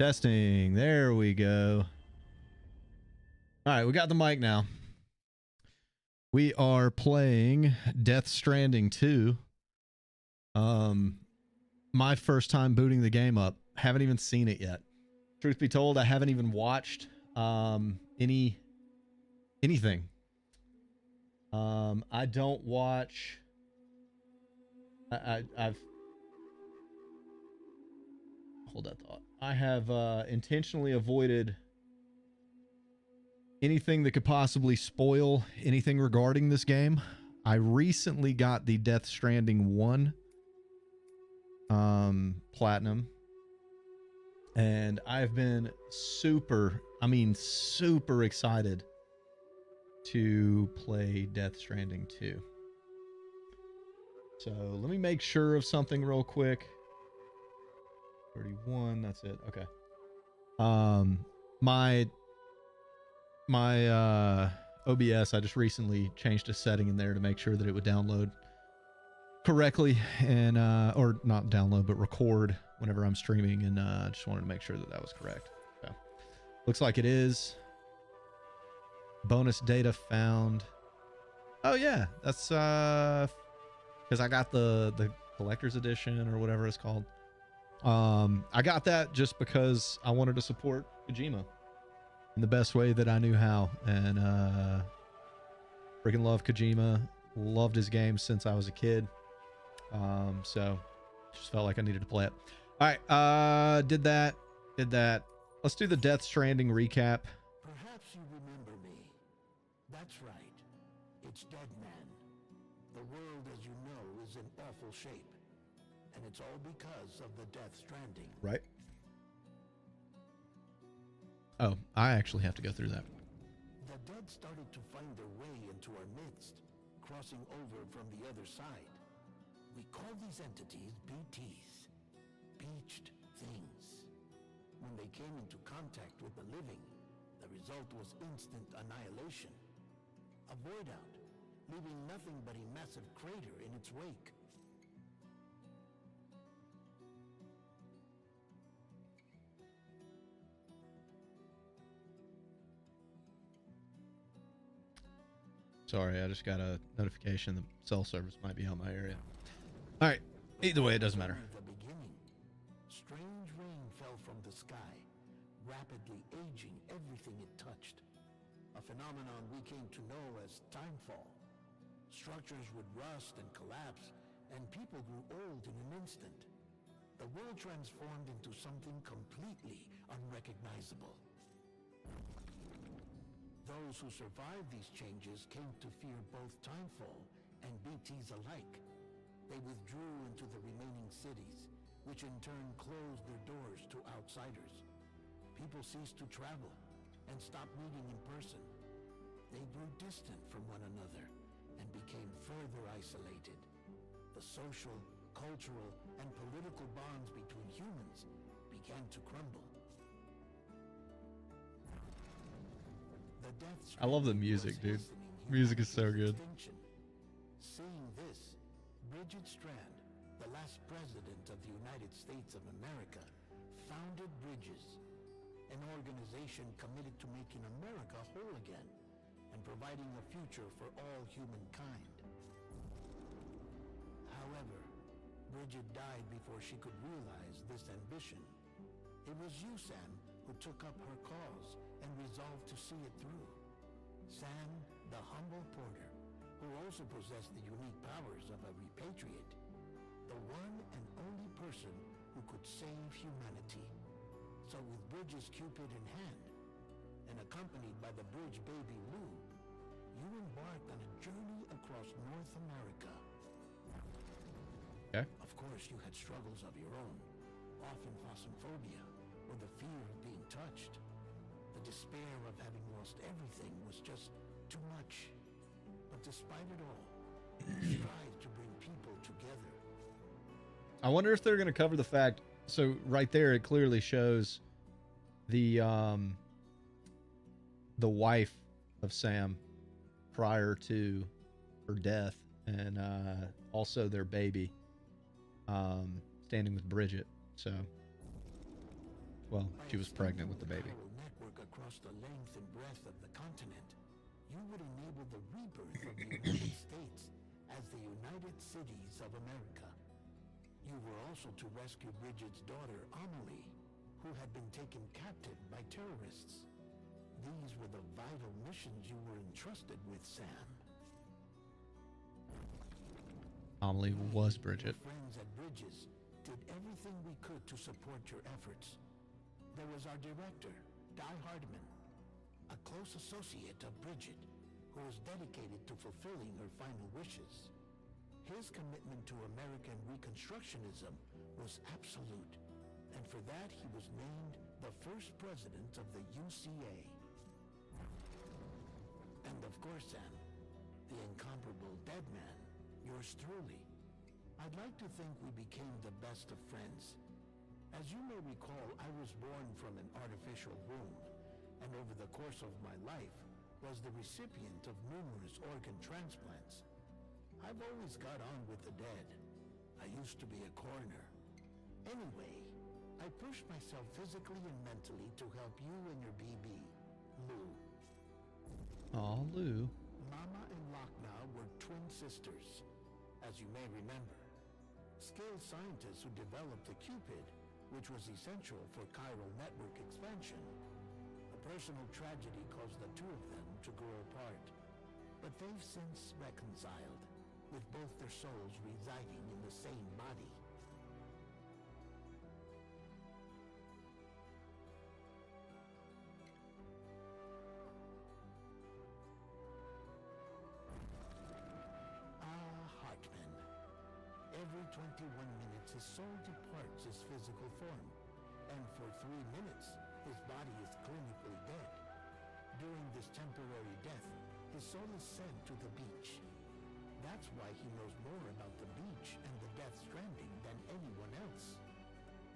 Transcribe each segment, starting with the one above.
Testing. There we go. All right, we got the mic now. We are playing Death Stranding 2. My first time booting the game up. Haven't even seen it yet. Truth be told, I haven't even watched anything. I don't watch. I've hold that thought. I have intentionally avoided anything that could possibly spoil anything regarding this game. I recently got the Death Stranding 1 platinum, and I've been super excited to play Death Stranding 2. So let me make sure of something real quick. 31, that's it. Okay. My OBS, I just recently changed a setting in there to make sure that it would download correctly and or not download but record whenever I'm streaming, and just wanted to make sure that that was correct. So looks like it is. Bonus data found. Oh yeah, that's because I got the collector's edition or whatever it's called. I got that just because I wanted to support Kojima in the best way that I knew how, and freaking love Kojima. Loved his games since I was a kid. So just felt like I needed to play it. All right, did that. Let's do the Death Stranding recap. Perhaps you remember me. That's right. It's Dead Man. The world, as you know, is in awful shape. And it's all because of the Death Stranding. Right. Oh, I actually have to go through that. The dead started to find their way into our midst, crossing over from the other side. We call these entities BTs, beached things. When they came into contact with the living, the result was instant annihilation. A void out, leaving nothing but a massive crater in its wake. Sorry, I just got a notification the cell service might be out my area. All right, either way, it doesn't matter. At the beginning, strange rain fell from the sky, rapidly aging everything it touched. A phenomenon we came to know as timefall. Structures would rust and collapse, and people grew old in an instant. The world transformed into something completely unrecognizable. Those who survived these changes came to fear both timefall and BTs alike. They withdrew into the remaining cities, which in turn closed their doors to outsiders. People ceased to travel and stopped meeting in person. They grew distant from one another and became further isolated. The social, cultural, and political bonds between humans began to crumble. I love the music, dude. Music is so good. Seeing this, Bridget Strand, the last president of the United States of America, founded Bridges, an organization committed to making America whole again and providing a future for all humankind. However, Bridget died before she could realize this ambition. It was you, Sam, who took up her cause and resolved to see it through. Sam, the humble porter, who also possessed the unique powers of a repatriate, the one and only person who could save humanity. So with Bridges Cupid in hand, and accompanied by the bridge baby Lou, you embarked on a journey across North America. Okay. Of course, you had struggles of your own, often phasmophobia, or the fear of being touched. The despair of having lost everything was just too much. But despite it all, you strive to bring people together. I wonder if they're going to cover the fact. So right there, it clearly shows the wife of Sam prior to her death, and also their baby standing with Bridget. So Well, By she was pregnant with the extending baby. chiral network across the length and breadth of the continent, you would enable the rebirth of the United States as the United Cities of America. You were also to rescue Bridget's daughter, Amelie, who had been taken captive by terrorists. These were the vital missions you were entrusted with, Sam. Amelie was Bridget. Your friends at Bridges did everything we could to support your efforts. There was our director, Di Hardman, a close associate of Bridget, who was dedicated to fulfilling her final wishes. His commitment to American Reconstructionism was absolute, and for that he was named the first president of the UCA. And of course, Sam, the incomparable dead man, yours truly. I'd like to think we became the best of friends. As you may recall, I was born from an artificial womb, and over the course of my life was the recipient of numerous organ transplants. I've always got on with the dead. I used to be a coroner. Anyway, I pushed myself physically and mentally to help you and your BB, Lou. Aw, Lou. Mama and Lakna were twin sisters, as you may remember. Skilled scientists who developed the Cupid, which was essential for chiral network expansion. A personal tragedy caused the two of them to grow apart, but they've since reconciled, with both their souls residing in the same body. Hartman. Every 21 minutes his soul departs his physical form, and for 3 minutes his body is clinically dead. During this temporary death, his soul is sent to the beach. That's why he knows more about the beach and the Death Stranding than anyone else.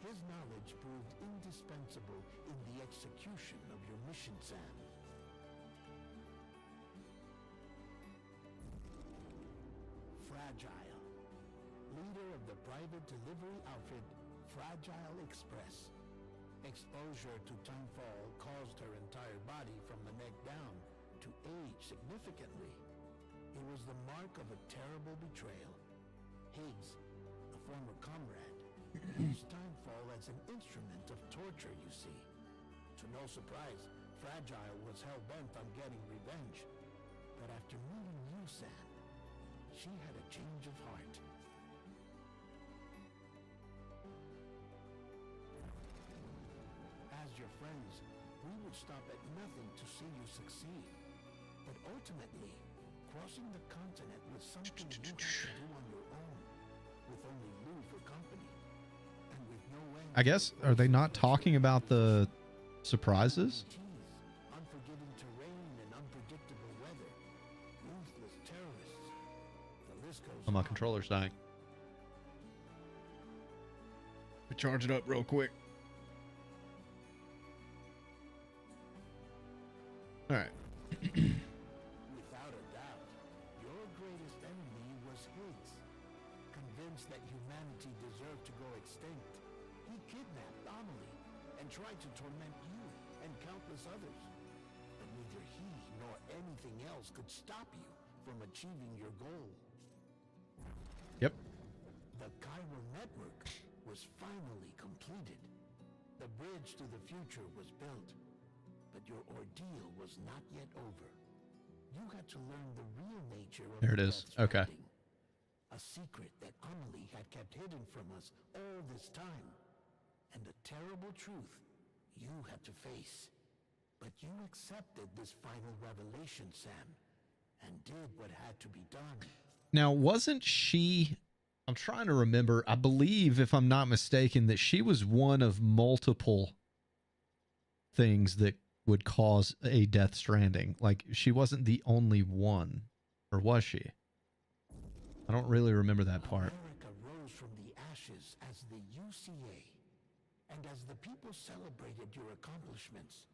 His knowledge proved indispensable in the execution of your mission, Sam. Fragile. Leader of the private delivery outfit, Fragile Express. Exposure to Timefall caused her entire body from the neck down to age significantly. It was the mark of a terrible betrayal. Higgs, a former comrade, used Timefall as an instrument of torture, you see. To no surprise, Fragile was hell-bent on getting revenge. But after meeting you, Sam, she had a change of heart. As your friends, we would stop at nothing to see you succeed. But ultimately, crossing the continent was something you had to do on your own, with only Lou for company, and with no end. I guess, are they not talking about the surprises? Unforgiving terrain and unpredictable weather, ruthless terrorists. The list goes Oh, my on. controller's dying. Charge it up real quick. All right. Without a doubt, your greatest enemy was Higgs. Convinced that humanity deserved to go extinct, he kidnapped Amelie and tried to torment you and countless others. But neither he nor anything else could stop you from achieving your goal. Yep. The chiral network was finally completed. The bridge to the future was built. But your ordeal was not yet over. You had to learn the real nature of There it the is. Death Okay. Stranding. A secret that Amelie had kept hidden from us all this time. And a terrible truth you had to face. But you accepted this final revelation, Sam, and did what had to be done. Now, wasn't she... I'm trying to remember. I believe, if I'm not mistaken, that she was one of multiple things that would cause a Death Stranding. Like, she wasn't the only one. Or was she? I don't really remember that part. America rose from the ashes as the UCA. And as the people celebrated your accomplishments,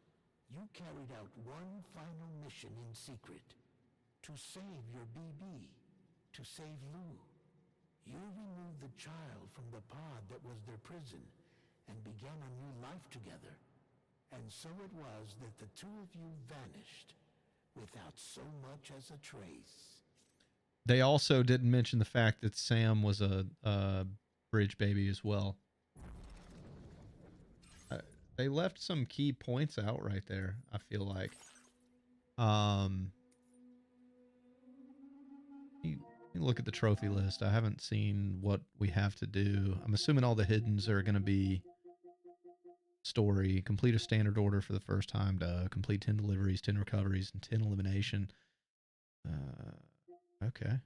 you carried out one final mission in secret. To save your BB. To save Lou. You removed the child from the pod that was their prison and began a new life together. And so it was that the two of you vanished without so much as a trace. They also didn't mention the fact that Sam was a bridge baby as well. They left some key points out right there, I feel like. You look at the trophy list. I haven't seen what we have to do. I'm assuming all the hiddens are going to be story. Complete a standard order for the first time to complete 10 deliveries, 10 recoveries, and 10 elimination. Okay.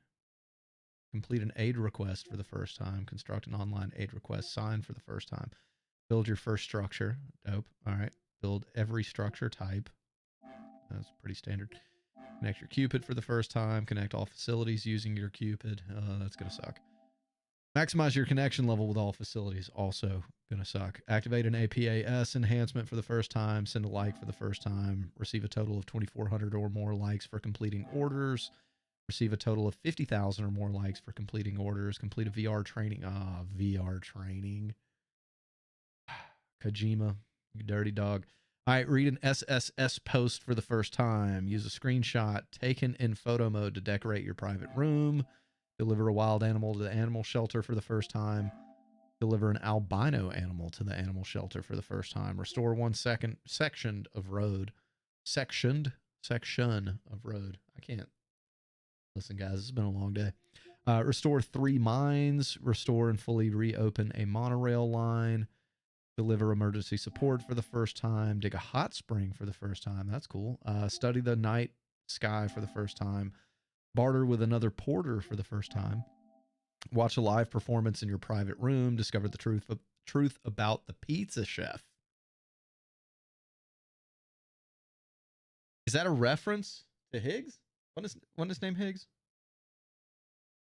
Complete an aid request for the first time. Construct an online aid request. Sign for the first time. Build your first structure. Dope. All right. Build every structure type. That's pretty standard. Connect your Cupid for the first time. Connect all facilities using your Cupid. That's going to suck. Maximize your connection level with all facilities. Also going to suck. Activate an APAS enhancement for the first time. Send a like for the first time. Receive a total of 2,400 or more likes for completing orders. Receive a total of 50,000 or more likes for completing orders. Complete a VR training. VR training. Kojima, you dirty dog. All right, read an SSS post for the first time. Use a screenshot taken in photo mode to decorate your private room. Deliver a wild animal to the animal shelter for the first time. Deliver an albino animal to the animal shelter for the first time. Restore section of road. Section of road. I can't. Listen, guys, it's been a long day. Restore 3 mines. Restore and fully reopen a monorail line. Deliver emergency support for the first time. Dig a hot spring for the first time. That's cool. Study the night sky for the first time. Barter with another porter for the first time. Watch a live performance in your private room. Discover the truth about the pizza chef. Is that a reference to Higgs? Wasn't his name Higgs?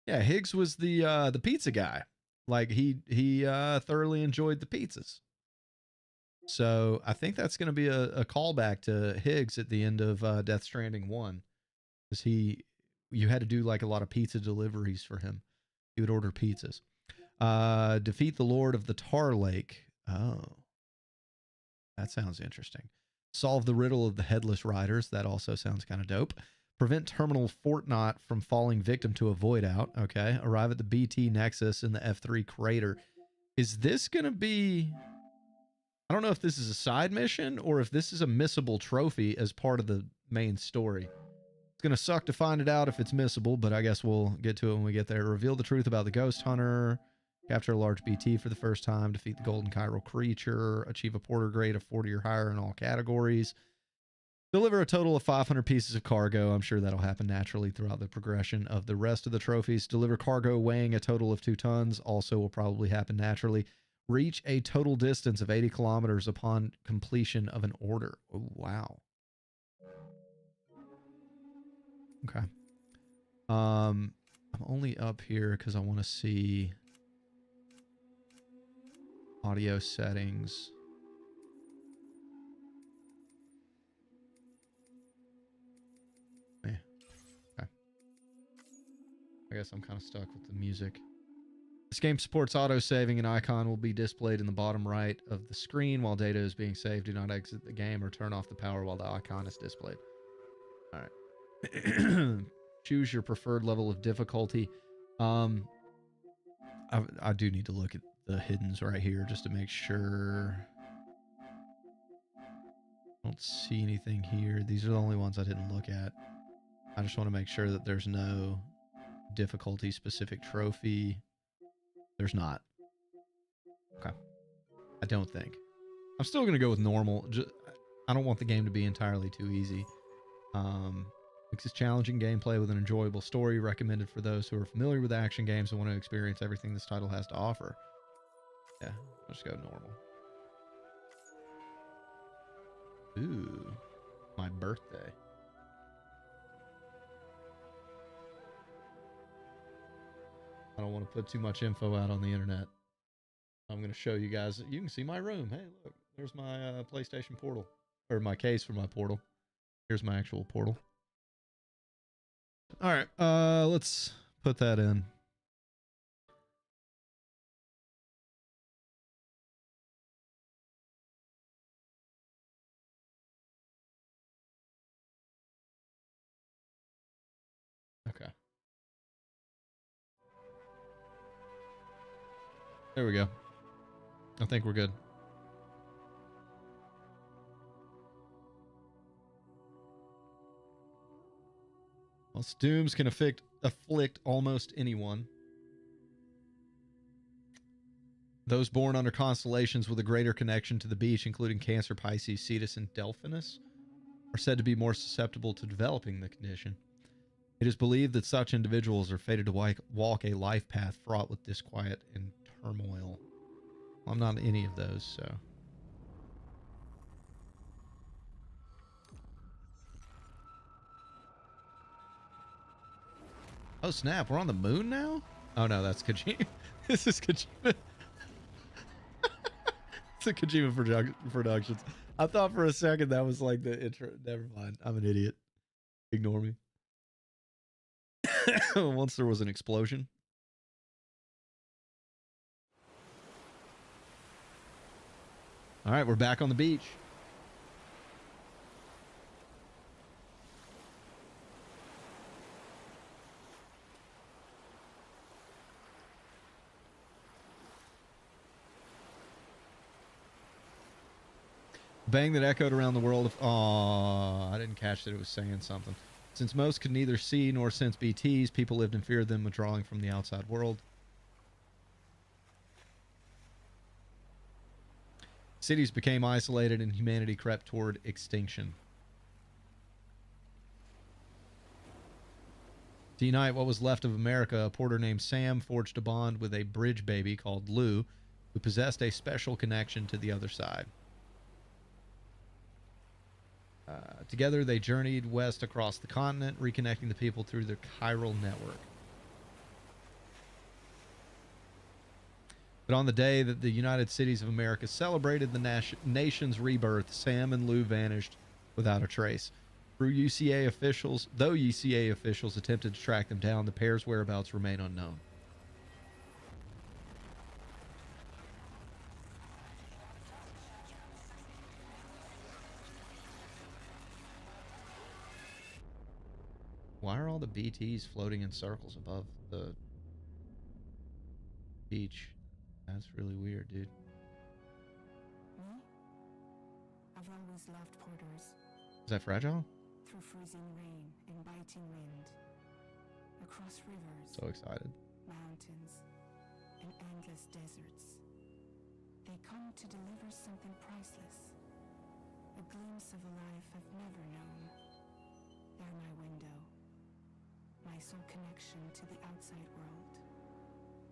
Yeah, Higgs was the pizza guy. Like he thoroughly enjoyed the pizzas. So I think that's going to be a callback to Higgs at the end of Death Stranding 1. Because you had to do like a lot of pizza deliveries for him. He would order pizzas. Defeat the Lord of the Tar Lake. Oh. That sounds interesting. Solve the riddle of the Headless Riders. That also sounds kind of dope. Prevent Terminal Fortnot from falling victim to a void out. Okay. Arrive at the BT Nexus in the F3 crater. Is this going to be... I don't know if this is a side mission or if this is a missable trophy as part of the main story. It's going to suck to find it out if it's missable, but I guess we'll get to it when we get there. Reveal the truth about the Ghost Hunter. Capture a large BT for the first time. Defeat the Golden Chiral Creature. Achieve a Porter grade of 40 or higher in all categories. Deliver a total of 500 pieces of cargo. I'm sure that'll happen naturally throughout the progression of the rest of the trophies. Deliver cargo weighing a total of 2 tons. Also will probably happen naturally. Reach a total distance of 80 kilometers upon completion of an order. Oh, wow. Okay. I'm only up here because I want to see audio settings. Okay. I guess I'm kind of stuck with the music. This game supports auto-saving. An icon will be displayed in the bottom right of the screen while data is being saved. Do not exit the game or turn off the power while the icon is displayed. All right. Choose your preferred level of difficulty. I do need to look at the hiddens right here just to make sure. I don't see anything here. These are the only ones I didn't look at. I just want to make sure that there's no difficulty-specific trophy. There's not. Okay. I don't think. I'm still going to go with normal. I don't want the game to be entirely too easy. Mixes challenging gameplay with an enjoyable story. Recommended for those who are familiar with action games and want to experience everything this title has to offer. Yeah, I'll just go normal. Ooh, my birthday. I don't want to put too much info out on the internet. I'm going to show you guys. You can see my room. Hey, look. There's my PlayStation portal. Or my case for my portal. Here's my actual portal. All right. Let's put that in. There we go. I think we're good. Well, dooms can afflict almost anyone. Those born under constellations with a greater connection to the beach, including Cancer, Pisces, Cetus, and Delphinus, are said to be more susceptible to developing the condition. It is believed that such individuals are fated to walk a life path fraught with disquiet and turmoil. Well, I'm not any of those, so. Oh, snap. We're on the moon now? Oh, no, that's Kojima. This is Kojima. It's a Kojima Productions. I thought for a second that was like the intro. Never mind. I'm an idiot. Ignore me. Once there was an explosion. All right, we're back on the beach. Bang that echoed around the world. I didn't catch that it was saying something. Since most could neither see nor sense BTs, people lived in fear of them withdrawing from the outside world. Cities became isolated and humanity crept toward extinction. To unite what was left of America, a porter named Sam forged a bond with a bridge baby called Lou, who possessed a special connection to the other side. Together, they journeyed west across the continent, reconnecting the people through their chiral network. But on the day that the United Cities of America celebrated the nation's rebirth, Sam and Lou vanished without a trace. Though UCA officials attempted to track them down, the pair's whereabouts remain unknown. Why are all the BTs floating in circles above the beach? That's really weird, dude. Me? I've always loved porters. Is that fragile? Through freezing rain and biting wind. Across rivers. So excited. Mountains. And endless deserts. They come to deliver something priceless. A glimpse of a life I've never known. They're my window. My sole connection to the outside world.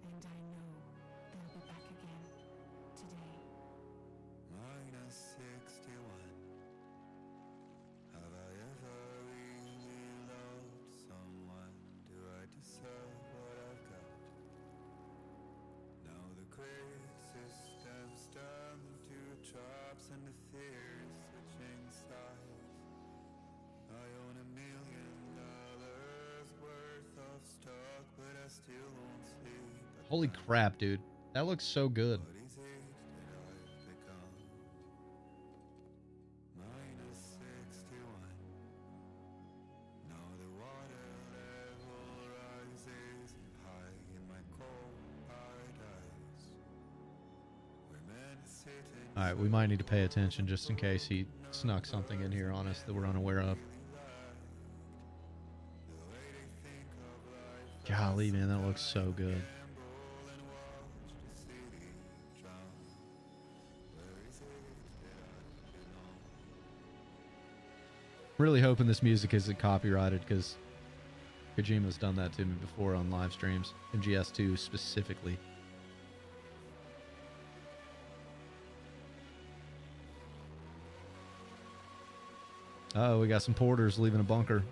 And I know they'll be back again today. Minus 61. Have I ever really loved someone? Do I deserve what I've got? Now the great system's turned into traps and the fears switching sides. I own $1 million worth of stock, but I still won't sleep. Holy crap, dude. That looks so good. What is it that I've become? Minus 61. Now the water level rises high in my cold paradise. Where men sit and Alright, we might need to pay attention just in case he snuck something in here on us that we're unaware of. Golly, man, that looks so good. Really hoping this music isn't copyrighted because Kojima's done that to me before on live streams, MGS2 specifically. Oh, we got some porters leaving a bunker.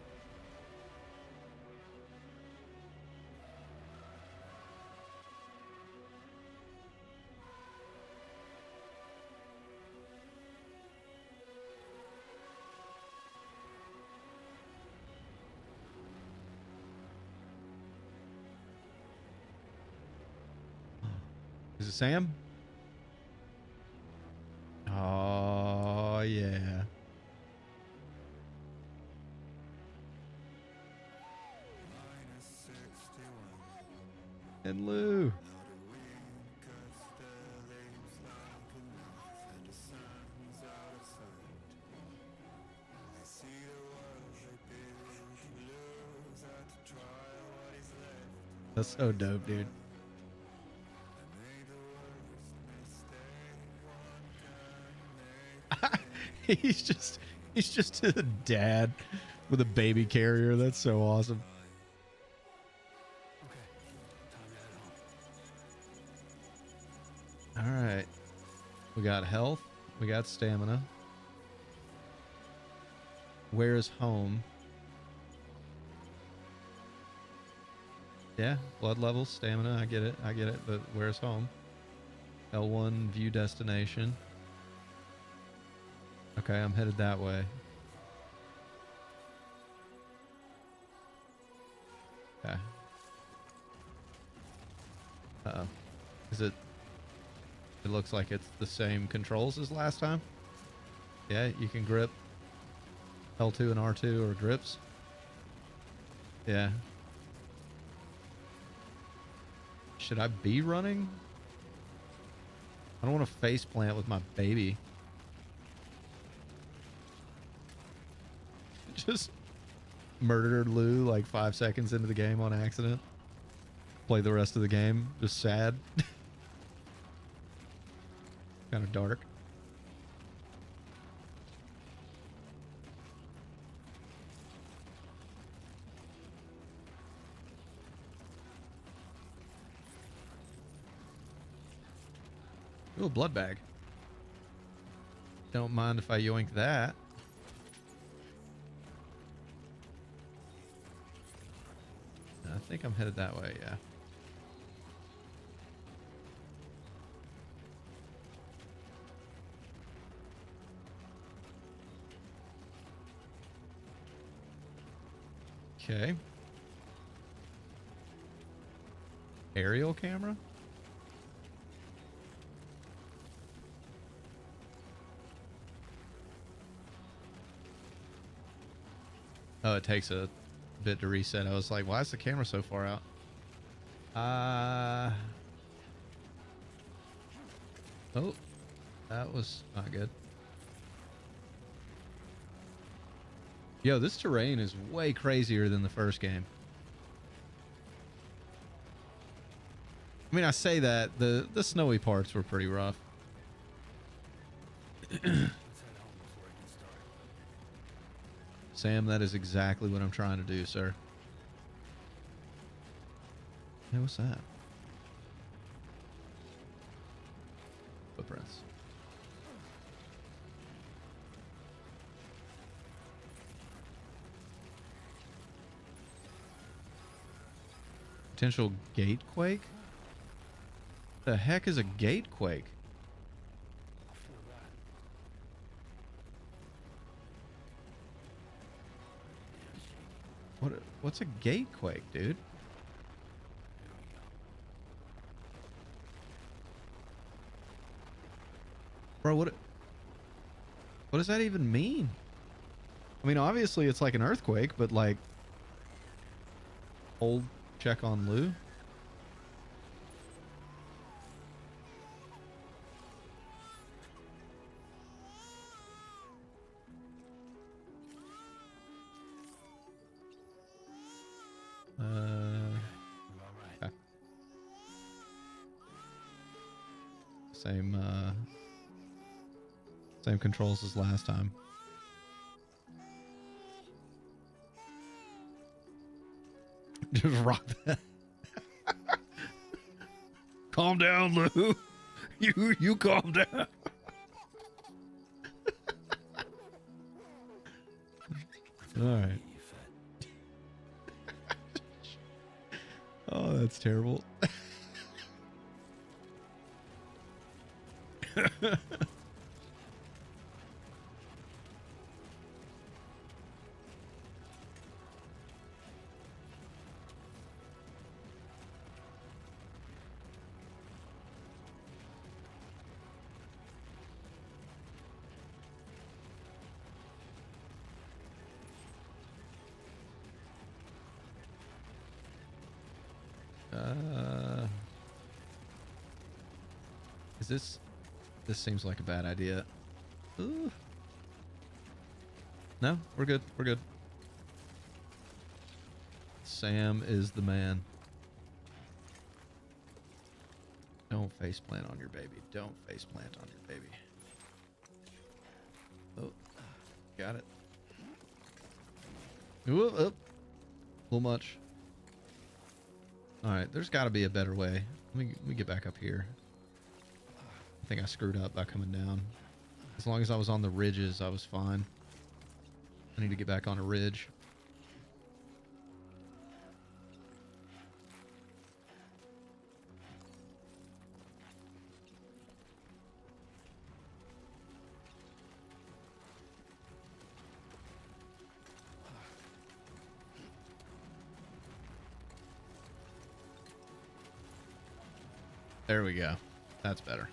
Is it Sam? Oh, yeah. And Lou. That's so dope, dude. He's just a dad with a baby carrier. That's so awesome. Okay, time to head home. All right. We got health. We got stamina. Where is home? Yeah, blood levels, stamina. I get it. I get it. But where's home? L1 view destination. Okay, I'm headed that way. Okay. Uh-oh. Is it... It looks like it's the same controls as last time. Yeah, you can grip L2 and R2 or grips. Yeah. Should I be running? I don't want to face plant with my baby. Just murdered Lou like 5 seconds into the game on accident. Play the rest of the game just sad. Kind of dark. Ooh, a blood bag. Don't mind if I yoink that. I think I'm headed that way, yeah. Okay. Aerial camera? Oh, it takes a bit to reset. I was like, why is the camera so far out? Oh, that was not good. Yo, this terrain is way crazier than the first game. I mean, I say that the snowy parts were pretty rough. Let's head home before it gets dark. Sam, that is exactly what I'm trying to do, sir. Hey, what's that? Footprints. Potential gate quake? The heck is a gate quake? I feel that. What's a gate quake, dude? Here we go. Bro, what does that even mean? I mean, obviously it's like an earthquake, but like hold check on Lou. We're all right. Okay. Same controls as last time. Just rock that. Calm down, Lou. You calm down. All right. Oh, that's terrible. Is this seems like a bad idea. Ooh. No, we're good. We're good. Sam is the man. Don't face plant on your baby. Don't face plant on your baby. Oh, got it. Ooh, oh, a little much. All right, there's got to be a better way. Let me get back up here. I think I screwed up by coming down. As long as I was on the ridges, I was fine. I need to get back on a ridge. There we go. That's better.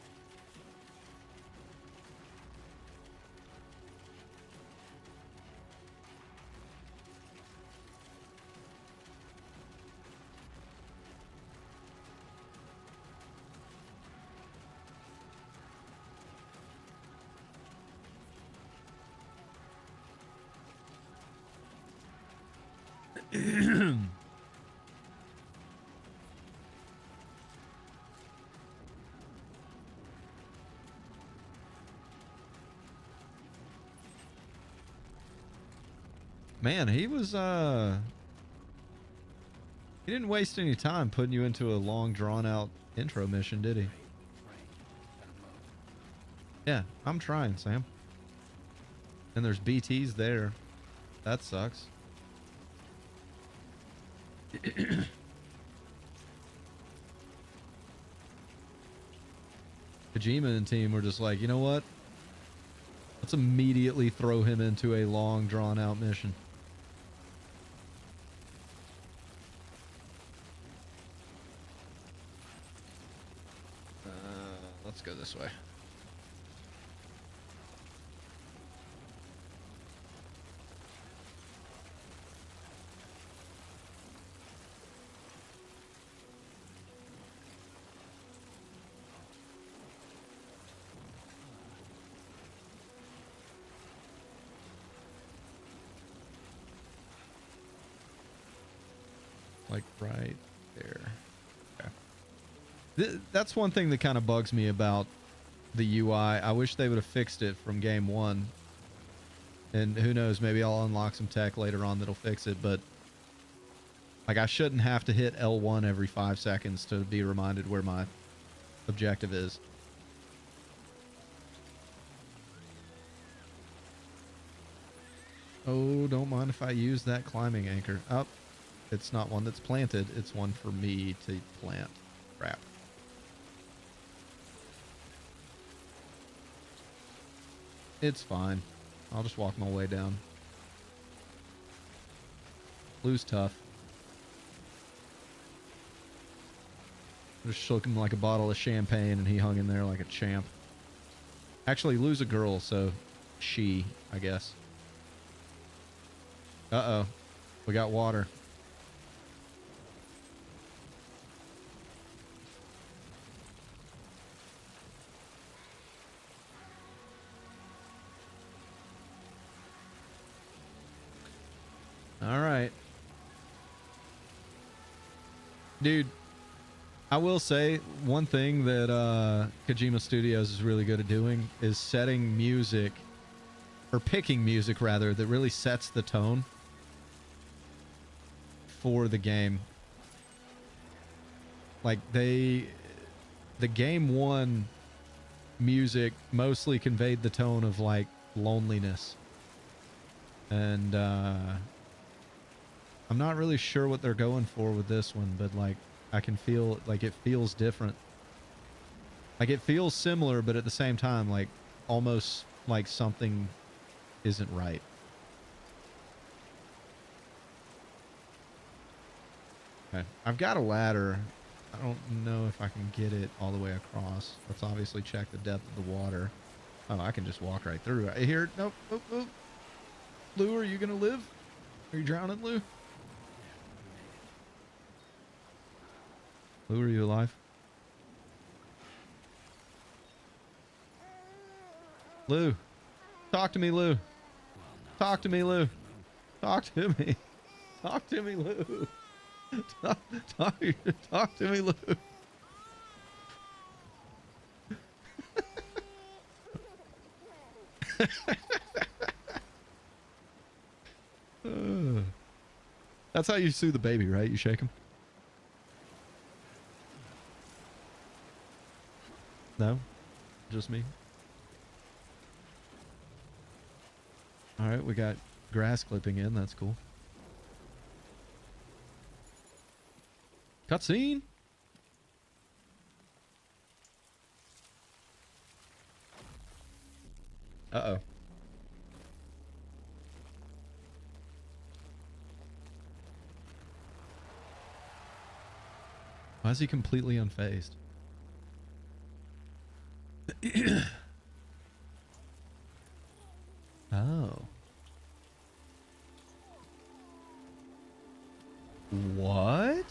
Man, he was he didn't waste any time putting you into a long drawn out intro mission, did he? Yeah, I'm trying, Sam. And there's BTs there. That sucks. Kojima and team were just like, you know what? Let's immediately throw him into a long drawn out mission. Let's go this way. Like right there. Okay. That's one thing that kind of bugs me about the UI. I wish they would have fixed it from game one. And who knows, maybe I'll unlock some tech later on that'll fix it, but like I shouldn't have to hit L1 every 5 seconds to be reminded where my objective is. Oh, don't mind if I use that climbing anchor. Oh, it's not one that's planted. It's one for me to plant. Crap. It's fine. I'll just walk my way down. Blue's tough. I just shook him like a bottle of champagne and he hung in there like a champ. Actually, Lou's a girl, so she, I guess. Uh-oh. We got water. All right. Dude, I will say one thing that Kojima Studios is really good at doing is setting music, or picking music rather, that really sets the tone for the game. Like the game one music mostly conveyed the tone of like loneliness. And I'm not really sure what they're going for with this one, but like I can feel like it feels different. Like it feels similar, but at the same time, like almost like something isn't right. Okay, I've got a ladder. I don't know if I can get it all the way across. Let's obviously check the depth of the water. Oh, I can just walk right through. Right here. Nope. Nope. Nope. Lou, are you gonna live? Are you drowning, Lou? Lou, are you alive? Lou. Talk to me, Lou. Talk to me, Lou. Talk to me. Talk to me, Lou. Talk to me, Lou. That's how you sue the baby, right? You shake him? No? Just me? All right, we got grass clipping in. That's cool. Cutscene? Uh-oh. Why is he completely unfazed? Oh. What?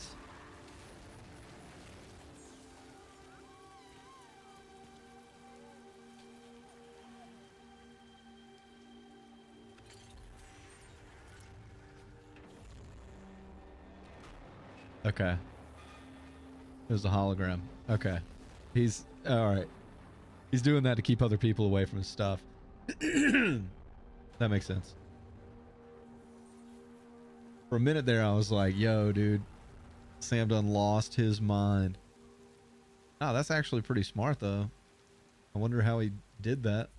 Okay. It was a hologram. Okay. He's all right. He's doing that to keep other people away from his stuff. That makes sense. For a minute there, I was like, yo, dude, Sam done lost his mind. Oh, that's actually pretty smart, though. I wonder how he did that.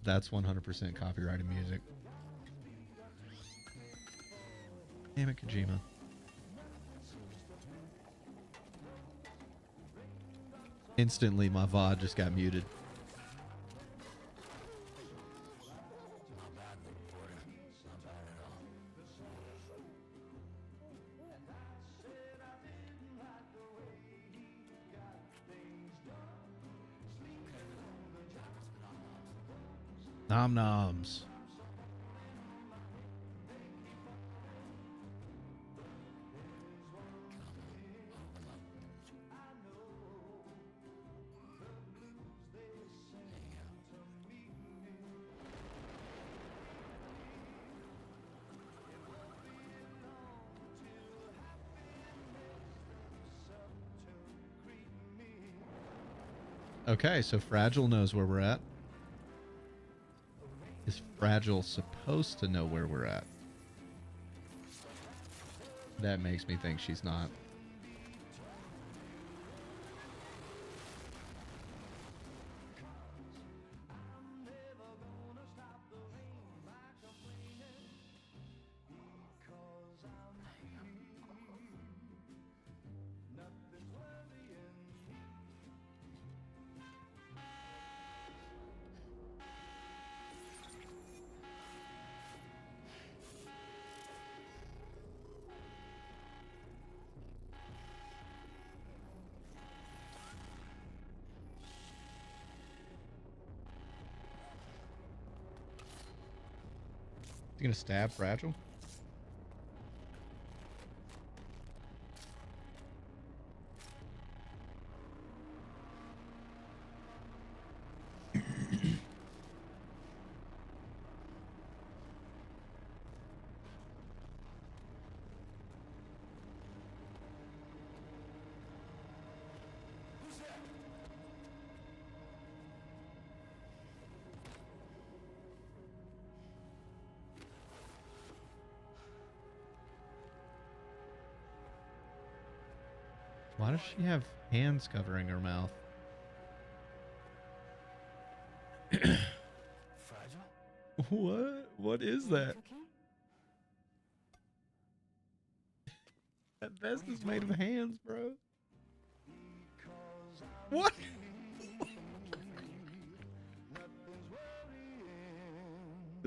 That's 100% copyrighted music. Damn it, Kojima. Instantly, my VOD just got muted. Not bad, reporter. Not bad at all. Nom noms. Okay, so Fragile knows where we're at. Is Fragile supposed to know where we're at? That makes me think she's not. You gonna stab Fragile? Why does she have hands covering her mouth? Fragile? What? What is that? Cooking? That vest is made of hands, bro. What?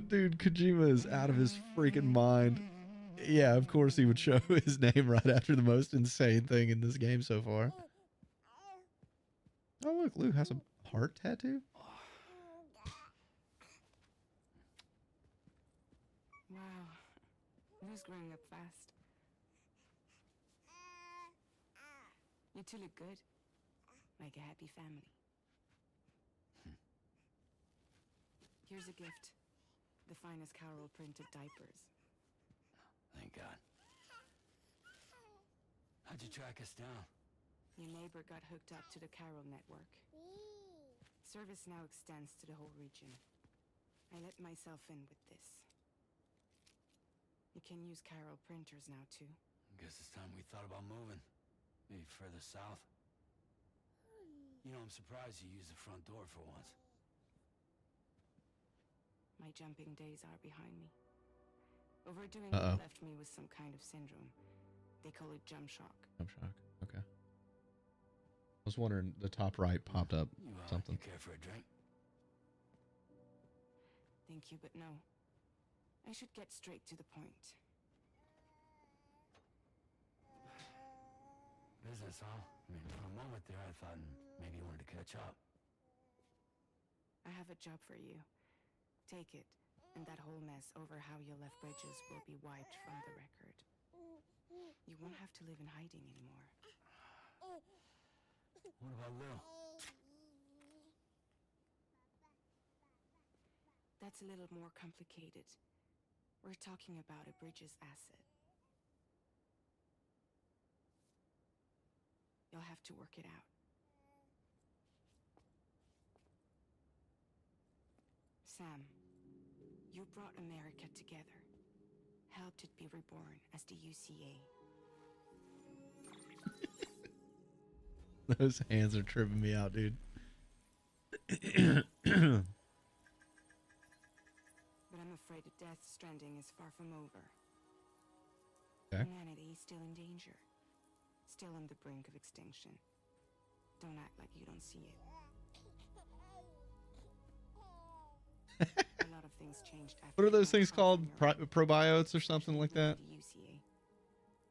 Dude, Kojima is out of his freaking mind. Yeah, of course he would show his name right after the most insane thing in this game so far. Oh, look, Lou has a heart tattoo? Wow. Lou's growing up fast. You two look good. Like a happy family. Here's a gift. The finest Carol printed diapers. Thank God. How'd you track us down? Your neighbor got hooked up to the Carol network. Service now extends to the whole region. I let myself in with this. You can use Carol printers now too. Guess it's time we thought about moving. Maybe further south. You know, I'm surprised you used the front door for once. My jumping days are behind me. Overdoing it left me with some kind of syndrome. They call it jump shock. Jump shock. Okay. I was wondering, the top right popped up something. You care for a drink? Thank you, but no. I should get straight to the point. Business, huh? I mean, for a moment there, I thought maybe you wanted to catch up. I have a job for you. Take it, and that whole mess over how you left bridges will be wiped from the record. You won't have to live in hiding anymore. What about Lil? That's a little more complicated. We're talking about a bridges asset. You'll have to work it out. Sam, you brought America together. Helped it be reborn as the UCA. Those hands are tripping me out, dude. But I'm afraid that Death Stranding is far from over. Okay. Humanity is still in danger. Still on the brink of extinction. Don't act like you don't see it. A lot of things changed after. What are those you things got called? from your Probiotes or something like that? the UCA.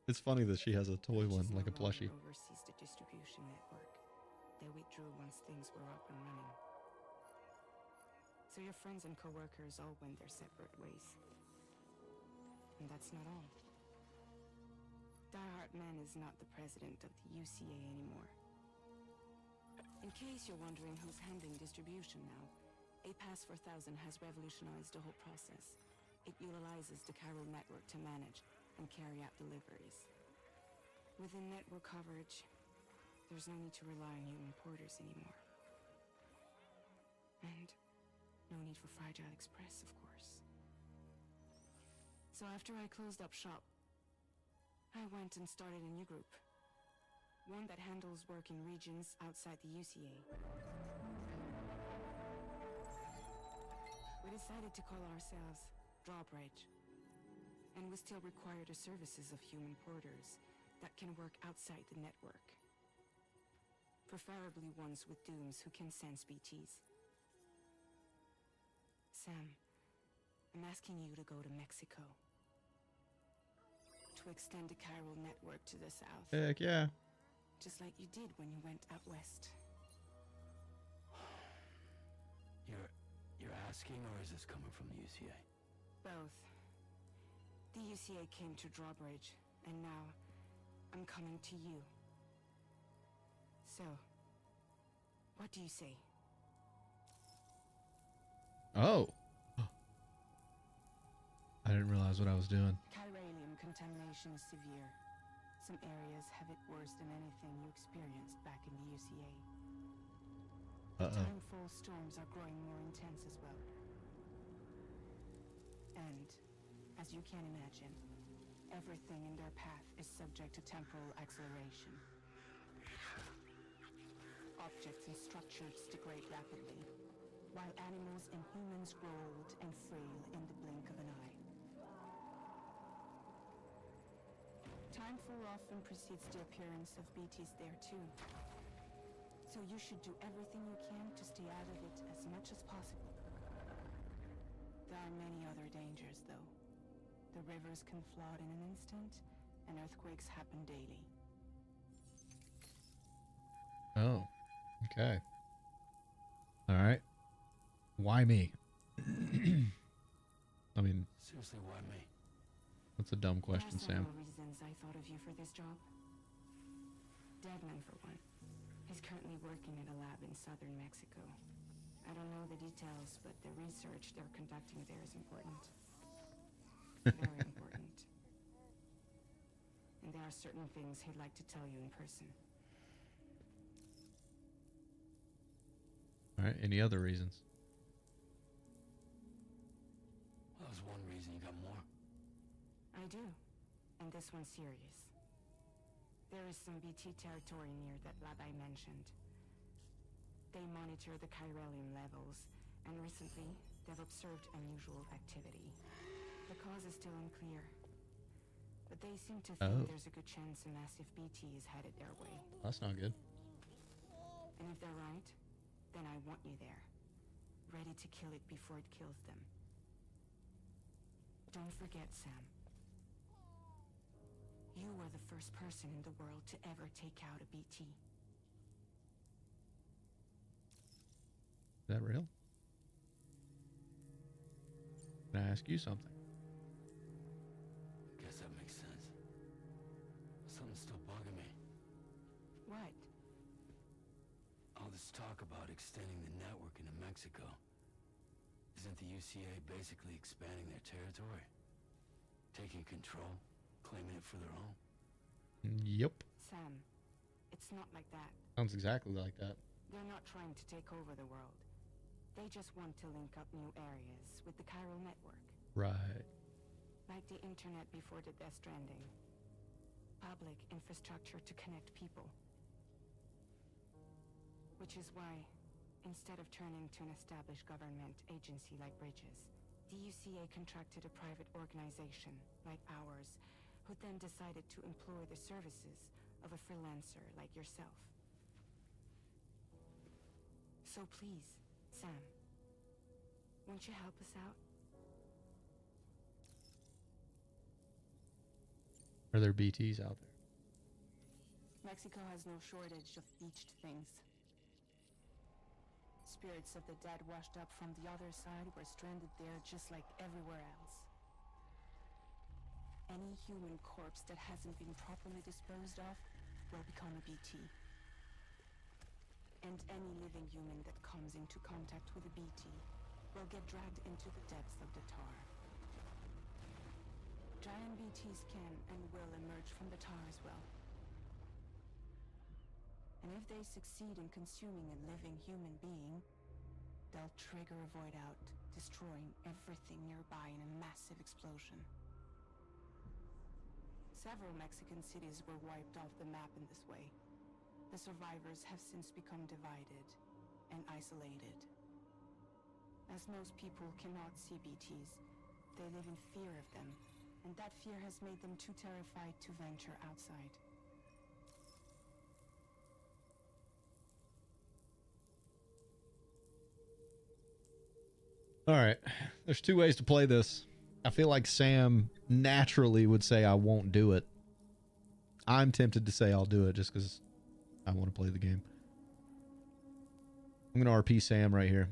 It's funny that she has a toy one, Just like a no longer plushie. oversees the distribution network. They withdrew once things were up and running. So your friends and co-workers all went their separate ways. And that's not all. Die Man is not the president of the UCA anymore. In case you're wondering who's handling distribution now, a Pass for 1,000 has revolutionized the whole process. It utilizes the Carol network to manage and carry out deliveries. Within network coverage, there's no need to rely on human porters anymore. And no need for Fragile Express, of course. So after I closed up shop, I went and started a new group. One that handles work in regions outside the UCA. We decided to call ourselves Drawbridge. And we still require the services of human porters that can work outside the network. Preferably ones with dooms who can sense BTs. Sam, I'm asking you to go to Mexico. To extend the Carol network to the south. Heck yeah. Just like you did when you went out west. You're asking, or is this coming from the UCA? Both. The UCA came to Drawbridge, and now I'm coming to you. So, what do you say? Oh. I didn't realize what I was doing. Chiralium contamination is severe. Some areas have it worse than anything you experienced back in the UCA. Timefall storms are growing more intense as well. And, as you can imagine, everything in their path is subject to temporal acceleration. Objects and structures degrade rapidly, while animals and humans grow old and frail in the blink of an eye. Timefall often precedes the appearance of BTs there too. So you should do everything you can to stay out of it as much as possible. There are many other dangers, though. The rivers can flood in an instant, and earthquakes happen daily. Oh, okay. All right. Why me? I mean, Seriously, why me? that's a dumb question, There are Sam. several reasons I thought of you for this job. Deadman, for one. He's currently working at a lab in southern Mexico. I don't know the details, but the research they're conducting there is important. Very important. And there are certain things he'd like to tell you in person. All right. Any other reasons? That was one reason. You got more? I do, and this one's serious. There is some BT territory near that lab I mentioned. They monitor the chiralium levels, and recently, they've observed unusual activity. The cause is still unclear, but they seem to think there's a good chance a massive BT is headed their way. That's not good. And if they're right, then I want you there, ready to kill it before it kills them. Don't forget, Sam. You were the first person in the world to ever take out a BT. Is that real? Can I ask you something? Guess that makes sense. Something's still bugging me. What? All this talk about extending the network into Mexico. Isn't the UCA basically expanding their territory? Taking control? Claiming it for their own? Yep. Sam, it's not like that. Sounds exactly like that. They're not trying to take over the world. They just want to link up new areas with the chiral network. Right. Like the internet before the Death Stranding. Public infrastructure to connect people. Which is why, instead of turning to an established government agency like Bridges, the UCA contracted a private organization, like ours, who then decided to employ the services of a freelancer like yourself. So please, Sam, won't you help us out? Are there BTs out there? Mexico has no shortage of beached things. Spirits of the dead washed up from the other side were stranded there just like everywhere else. Any human corpse that hasn't been properly disposed of will become a BT. And any living human that comes into contact with a BT will get dragged into the depths of the tar. Giant BTs can and will emerge from the tar as well. And if they succeed in consuming a living human being, they'll trigger a void out, destroying everything nearby in a massive explosion. Several Mexican cities were wiped off the map in this way. The survivors have since become divided and isolated. As most people cannot see BTs, they live in fear of them, and that fear has made them too terrified to venture outside. All right. There's two ways to play this. I feel like Sam naturally would say I won't do it. I'm tempted to say I'll do it just because I want to play the game. I'm going to RP Sam right here.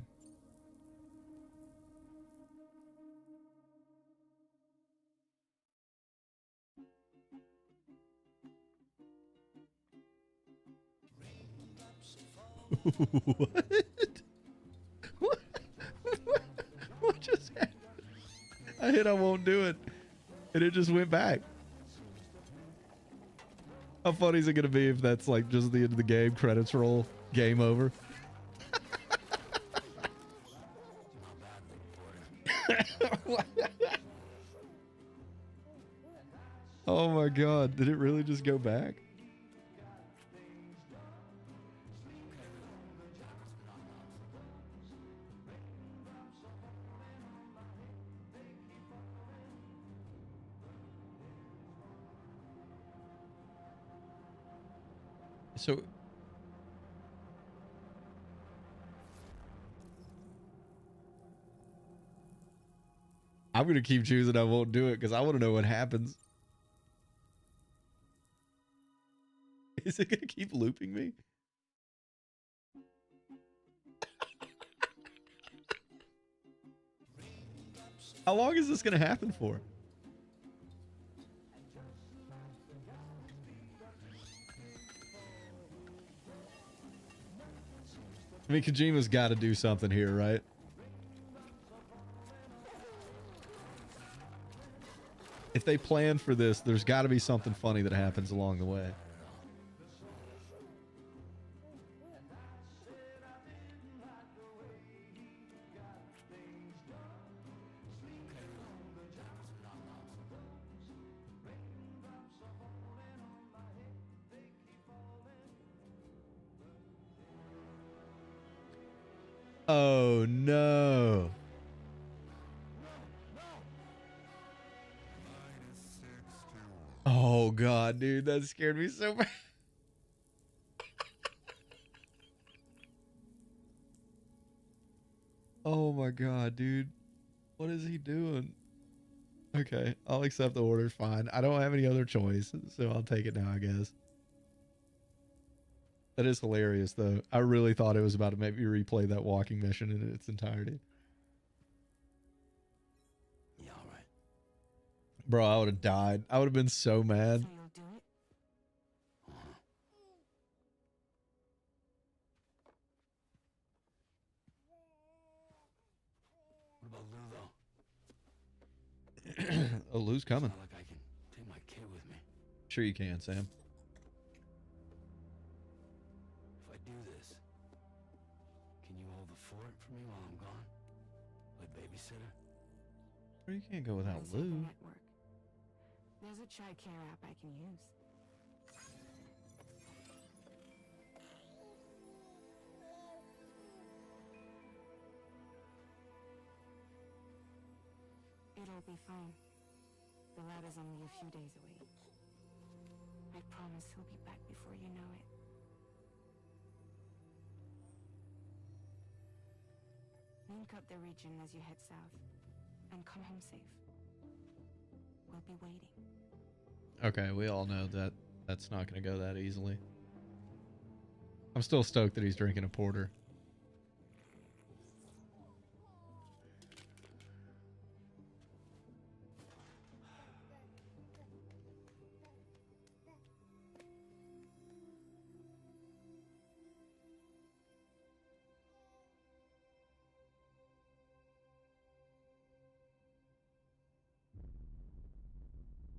What? What? What just happened? I hit I won't do it, and it just went back. How funny is it going to be if that's like just the end of the game, credits roll, game over? Oh my god, did it really just go back? So I'm going to keep choosing I won't do it because I want to know what happens. Is it going to keep looping me? How long is this going to happen for? I mean, Kojima's got to do something here, right? If they plan for this, there's got to be something funny that happens along the way. Oh no. Oh god, dude, that scared me so bad. Oh my god, dude. What is he doing? Okay, I'll accept the order, fine. I don't have any other choice, so I'll take it now, I guess. That is hilarious, though. I really thought it was about to make me replay that walking mission in its entirety. You all right? Bro, I would have died. I would have been so mad. So you'll do it? What about Lou, though? Oh, Lou's coming. It's not like I can take my kid with me. Sure you can, Sam. If I do this, can you hold the fort for me while I'm gone? Like babysitter? Bro, you can't go without Inside the Lou. network. There's a child care app I can use. It'll be fine. The lad is only a few days away. I promise he'll be back before you know it. Link up the region as you head south, and come home safe. We'll be waiting. Okay, we all know that that's not going to go that easily. I'm still stoked that he's drinking a porter.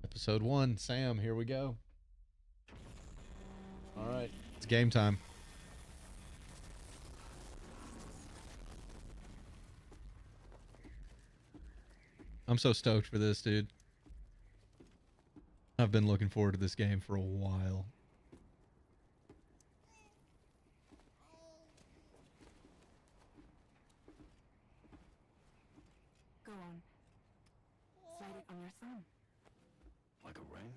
Episode 1, Sam, here we go. All right, it's game time. I'm so stoked for this, dude. I've been looking forward to this game for a while. Go on. Slide it on your thumb. Like a ring?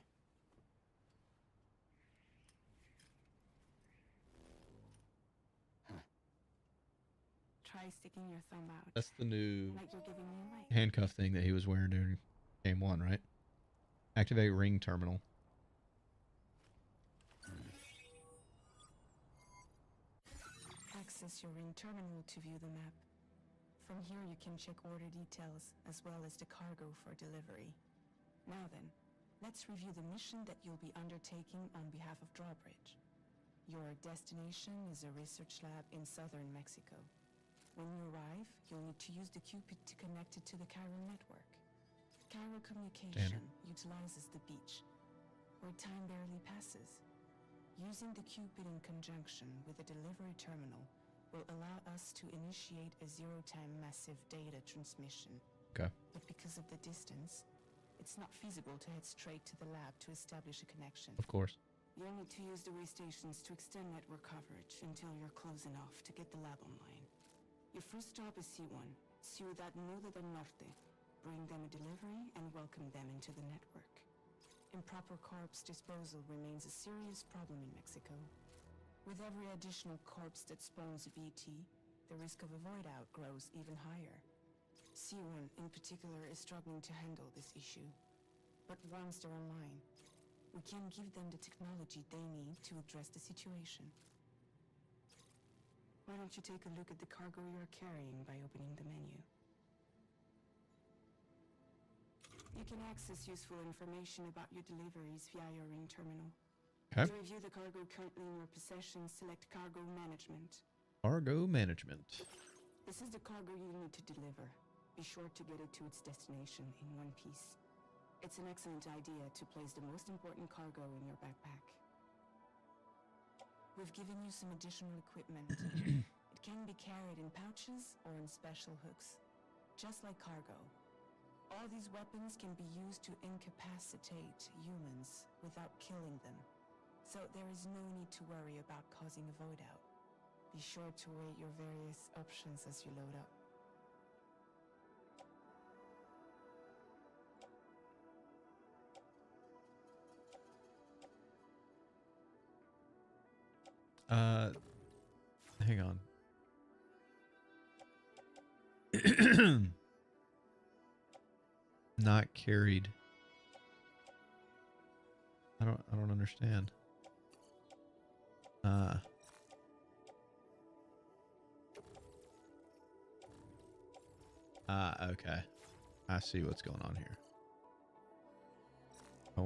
Try sticking your thumb out. That's the new Like you're giving me light. handcuff thing that he was wearing during game 1, right? Activate ring terminal. Access your ring terminal to view the map. From here you can check order details as well as the cargo for delivery. Now then, let's review the mission that you'll be undertaking on behalf of Drawbridge. Your destination is a research lab in southern Mexico. When you arrive, you'll need to use the Cupid to connect it to the Cairo network. Cairo communication utilizes the beach, where time barely passes. Using the Cupid in conjunction with a delivery terminal will allow us to initiate a zero-time massive data transmission. Okay. But because of the distance, it's not feasible to head straight to the lab to establish a connection. Of course. You'll need to use the way stations to extend network coverage until you're close enough to get the lab online. Your first stop is C1, Ciudad Nueva del Norte. Bring them a delivery and welcome them into the network. Improper corpse disposal remains a serious problem in Mexico. With every additional corpse that spawns VT, the risk of a void out grows even higher. C1 in particular is struggling to handle this issue. But once they're online, we can give them the technology they need to address the situation. Why don't you take a look at the cargo you're carrying by opening the menu? You can access useful information about your deliveries via your ring terminal. Okay. To review the cargo currently in your possession, select Cargo Management. Cargo management. This is the cargo you need to deliver. Be sure to get it to its destination in one piece. It's an excellent idea to place the most important cargo in your backpack. We've given you some additional equipment. It can be carried in pouches or in special hooks, just like cargo. All these weapons can be used to incapacitate humans without killing them, so there is no need to worry about causing a void out. Be sure to weigh your various options as you load up. Hang on. Not carried. I don't understand. Okay. I see what's going on here. I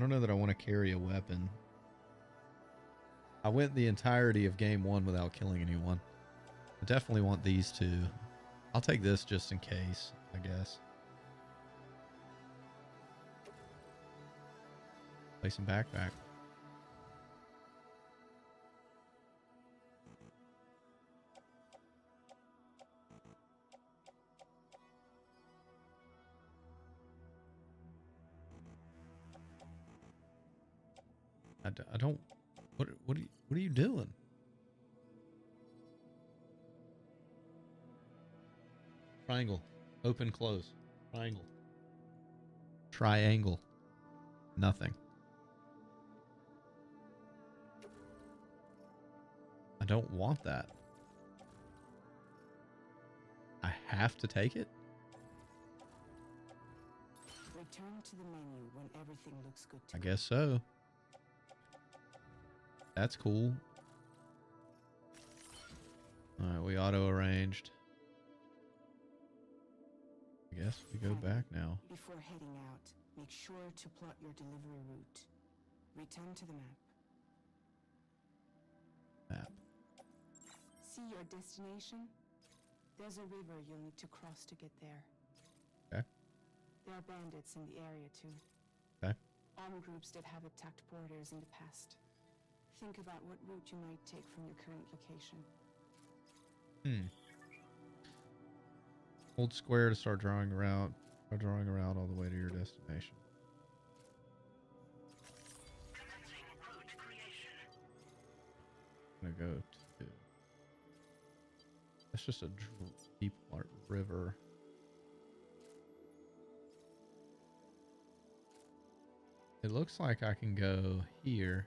don't know that I want to carry a weapon. I went the entirety of game 1 without killing anyone. I definitely want these two. I'll take this just in case, I guess. Place some backpack. I don't. What are you doing? Triangle. Open, close. Triangle. Triangle. Nothing. I don't want that. I have to take it? Return to the menu when everything looks good to I guess so. That's cool. Alright, we auto-arranged. I guess we go back now. Before heading out, make sure to plot your delivery route. Return to the map. Map. See your destination? There's a river you'll need to cross to get there. Okay. There are bandits in the area too. Okay. Armed groups that have attacked borders in the past. Think about what route you might take from your current location. Hold square to start drawing a route. Start drawing a route all the way to your destination. I'm gonna go to... That's just a deep river. It looks like I can go here.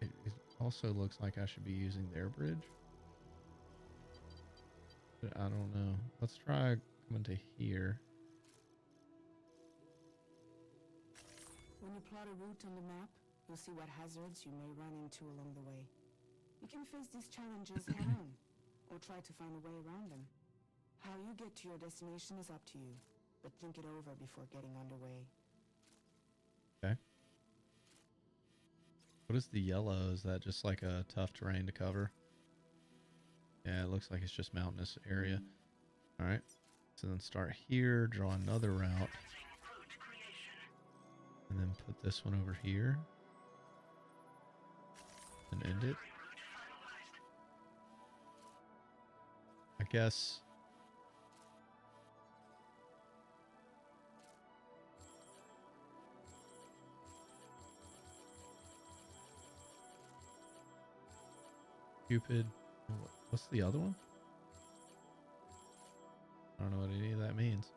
It also looks like I should be using their bridge. But I don't know. Let's try coming to here. When you plot a route on the map, you'll see what hazards you may run into along the way. You can face these challenges head on, or try to find a way around them. How you get to your destination is up to you, but think it over before getting underway. Okay. What is the yellow? Is that just like a tough terrain to cover? Yeah, it looks like it's just mountainous area. All right. So then start here, draw another route. And then put this one over here. And end it. I guess... Cupid. What's the other one? I don't know what any of that means.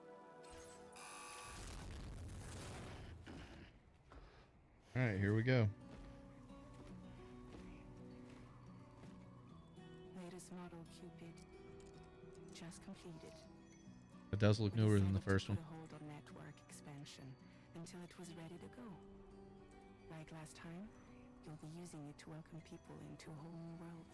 Alright, here we go. Latest model Cupid. Just completed. It does look newer than the first one. Put a hold on network expansion until it was ready to go. Like last time, you'll be using it to welcome people into a whole new world.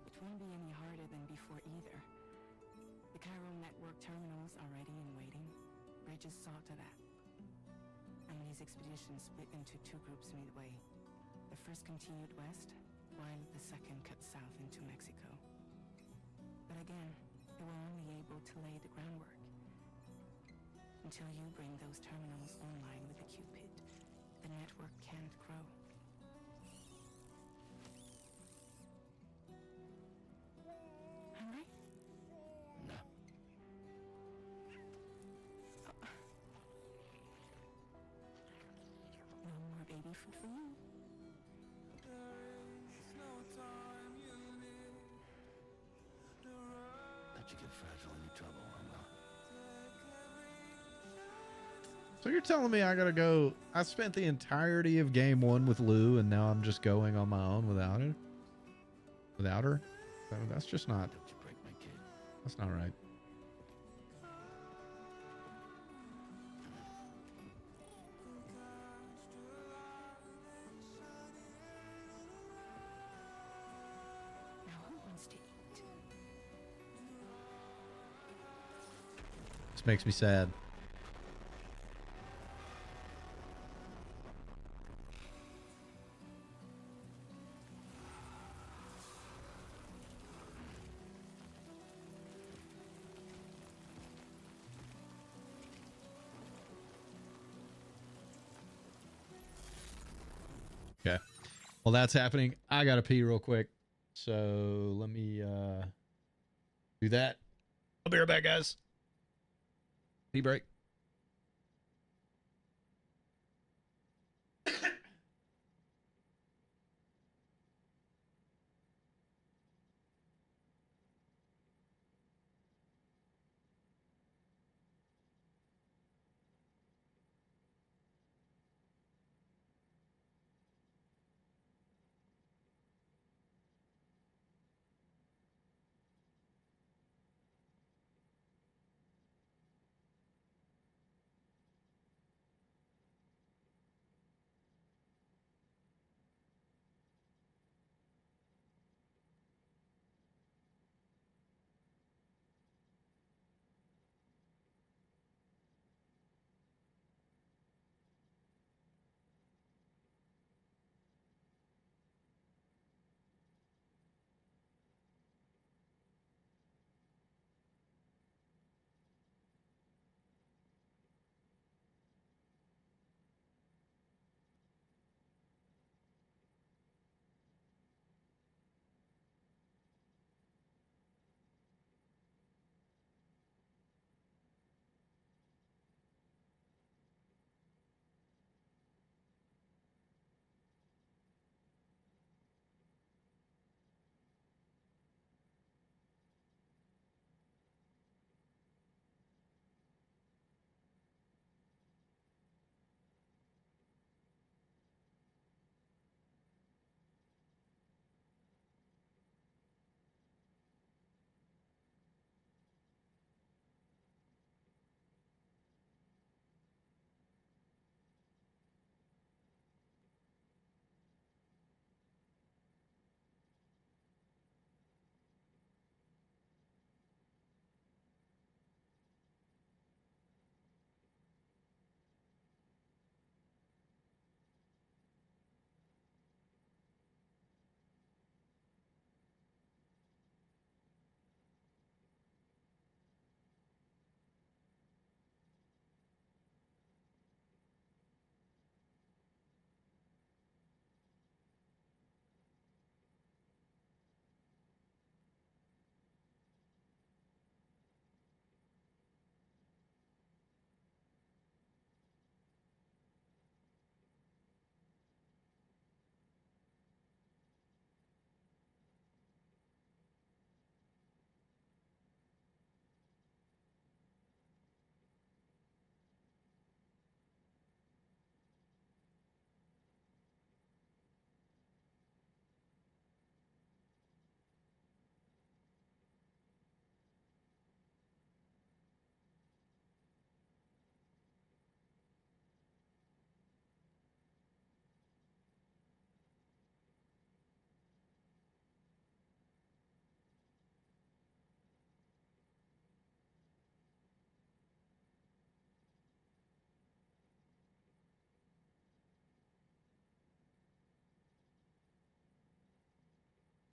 It won't be any harder than before either. The chiral network terminals just saw to that. Emily's expedition split into two groups midway. The first continued west, while the second cut south into Mexico. But again, they were only able to lay the groundwork. Until you bring those terminals online with the Cupid, the network can't grow. Hungry? No. No more baby food for you. Let you get fragile in your trouble, Mama. So you're telling me I gotta go? I spent the entirety of game 1 with Lou, and now I'm just going on my own without it? Without her? That's just not. Don't you break my kid. That's not right. Now who wants to eat? This makes me sad. Okay. Well, that's happening. I gotta pee real quick. So let me do that. I'll be right back, guys. Pee break.